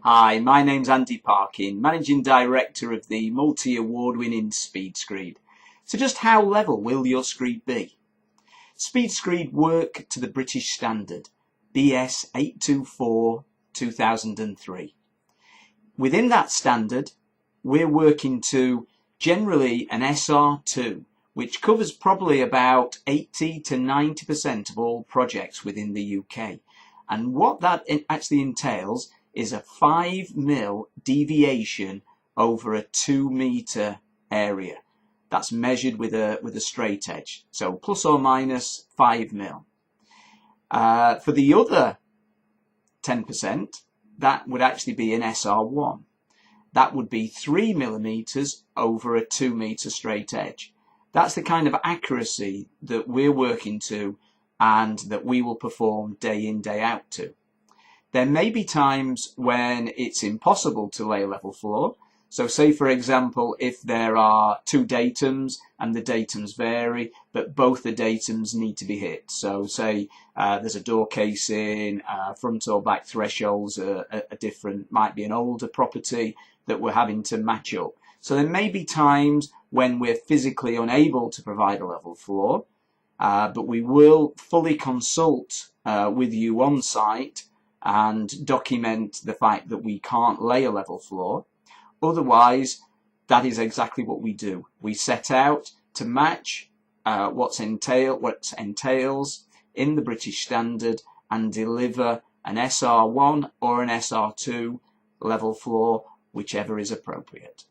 Hi, my name's Andy Parkin, Managing Director of the multi-award-winning Screed. So just how level will your Screed be? Screed work to the British standard, BS 824-2003. Within that standard, we're working to generally an SR2, which covers probably about 80 to 90% of all projects within the UK. And what that actually entails is a 5 mil deviation over a 2 meter area. That's measured with a straight edge, so plus or minus 5 mil. For the other 10%, that would actually be an SR1. That would be 3 millimeters over a 2 meter straight edge. That's the kind of accuracy that we're working to and that we will perform day in, day out to. There may be times when it's impossible to lay a level floor. So say, for example, if there are two datums and the datums vary, but both the datums need to be hit. So say there's a door casing, front or back thresholds are different, might be an older property that we're having to match up. So there may be times when we're physically unable to provide a level floor, but we will fully consult with you on site and document the fact that we can't lay a level floor. Otherwise, that is exactly what we do. We set out to match what entails in the British standard and deliver an SR1 or an SR2 level floor, whichever is appropriate.